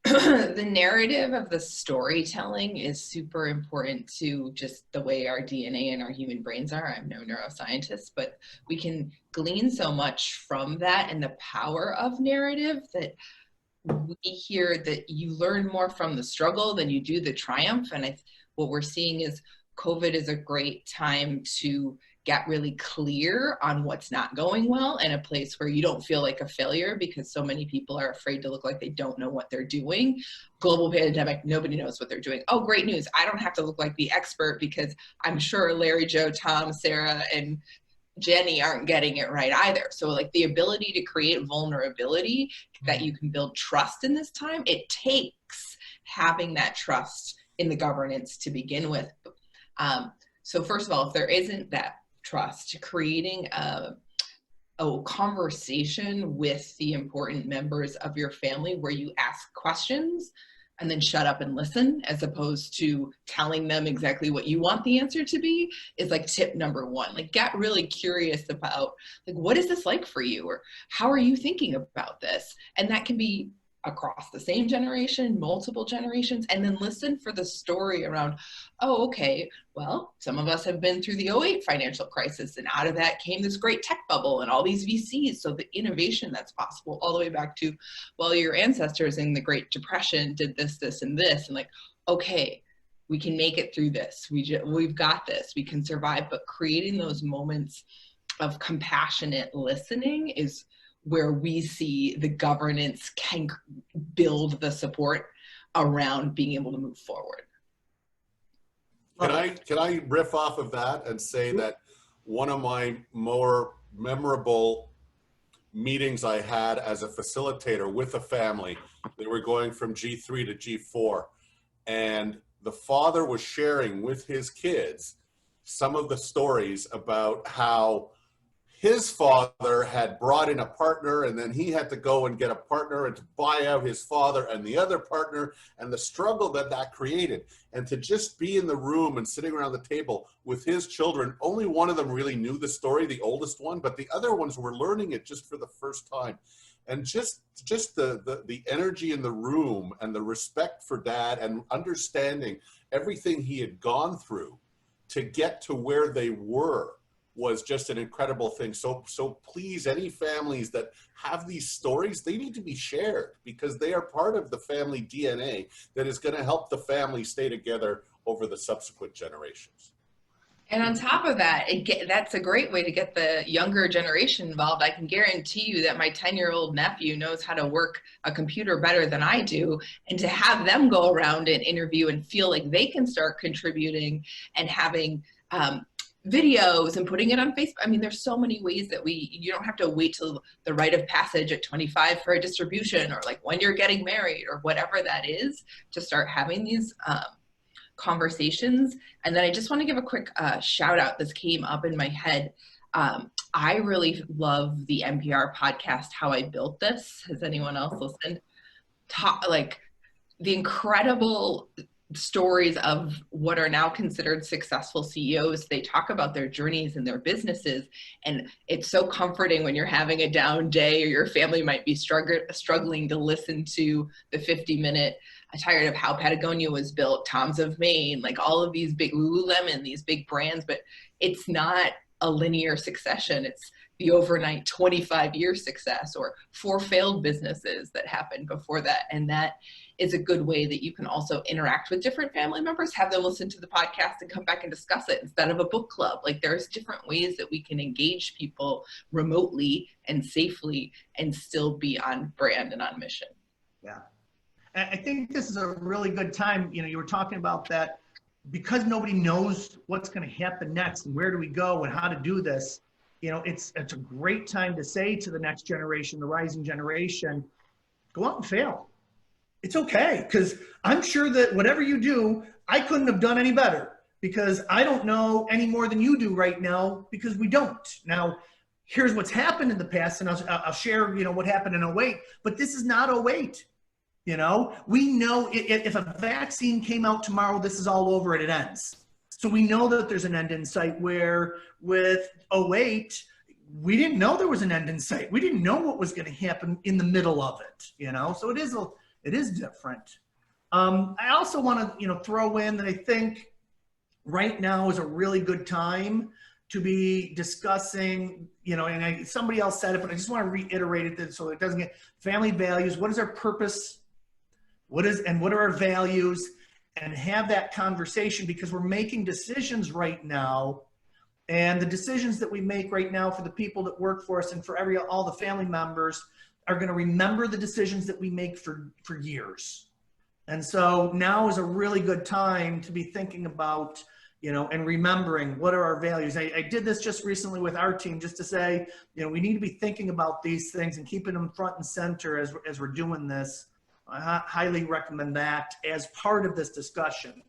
the narrative of the storytelling is super important to just the way our DNA and our human brains are. I'm no neuroscientist, but we can glean so much from that and the power of narrative that we hear that you learn more from the struggle than you do the triumph. And what we're seeing is COVID is a great time to get really clear on what's not going well in a place where you don't feel like a failure, because so many people are afraid to look like they don't know what they're doing. Global pandemic, nobody knows what they're doing. Oh, great news. I don't have to look like the expert because I'm sure Larry, Joe, Tom, Sarah, and Jenny aren't getting it right either. So like the ability to create vulnerability that you can build trust in this time, it takes having that trust in the governance to begin with. So first of all, if there isn't that trust, creating a conversation with the important members of your family where you ask questions and then shut up and listen, as opposed to telling them exactly what you want the answer to be, is like tip number one. Like, get really curious about, like, what is this like for you? Or how are you thinking about this? And that can be across the same generation, multiple generations, and then listen for the story around, oh, okay, well, some of us have been through the '08 financial crisis, and out of that came this great tech bubble and all these VCs. So the innovation that's possible, all the way back to, well, your ancestors in the Great Depression did this, this, and this, and like, okay, we can make it through this. We've got this. We can survive. But creating those moments of compassionate listening is where we see the governance can build the support around being able to move forward. Can I riff off of that and say that one of my more memorable meetings I had as a facilitator with a family, they were going from G3 to G4, and the father was sharing with his kids some of the stories about how his father had brought in a partner, and then he had to go and get a partner and to buy out his father and the other partner, and the struggle that that created. And to just be in the room and sitting around the table with his children, only one of them really knew the story, the oldest one, but the other ones were learning it just for the first time. And just the energy in the room and the respect for dad and understanding everything he had gone through to get to where they were was just an incredible thing. So please, any families that have these stories, they need to be shared, because they are part of the family DNA that is going to help the family stay together over the subsequent generations. And on top of that, that's a great way to get the younger generation involved. I can guarantee you that my 10-year-old nephew knows how to work a computer better than I do. And to have them go around and interview and feel like they can start contributing and having videos and putting it on Facebook. I mean, there's so many ways that you don't have to wait till the rite of passage at 25 for a distribution, or like when you're getting married or whatever that is, to start having these conversations. And then I just want to give a quick shout out. This came up in my head. I really love the NPR podcast, How I Built This. Has anyone else listened? Like the incredible stories of what are now considered successful CEOs. They talk about their journeys and their businesses. And it's so comforting when you're having a down day, or your family might be struggling to listen to the 50-minute Tired of How Patagonia Was Built, Tom's of Maine, like all of these big Lululemon, these big brands, but it's not a linear succession. It's the overnight 25-year success, or 4 failed businesses that happened before that. And that is a good way that you can also interact with different family members, have them listen to the podcast and come back and discuss it instead of a book club. Like, there's different ways that we can engage people remotely and safely and still be on brand and on mission. Yeah. I think this is a really good time. You know, you were talking about that, because nobody knows what's going to happen next and where do we go and how to do this. You know, it's a great time to say to the next generation, the rising generation, go out and fail. It's okay, because I'm sure that whatever you do, I couldn't have done any better, because I don't know any more than you do right now, because we don't. Now, here's what's happened in the past, and I'll share, you know, what happened in '08, but this is not '08. You know, we know if a vaccine came out tomorrow, this is all over and it ends. So we know that there's an end in sight, where with '08, we didn't know there was an end in sight. We didn't know what was going to happen in the middle of it, you know? So it is It is different. I also want to, throw in that I think right now is a really good time to be discussing, and somebody else said it, but I just want to reiterate it so it doesn't get family values. What is our purpose? What are our values? And have that conversation, because we're making decisions right now, and the decisions that we make right now for the people that work for us and for all the family members are going to remember the decisions that we make for years. And so now is a really good time to be thinking about, and remembering what are our values. I did this just recently with our team, just to say, we need to be thinking about these things and keeping them front and center as we're doing this. I highly recommend that as part of this discussion.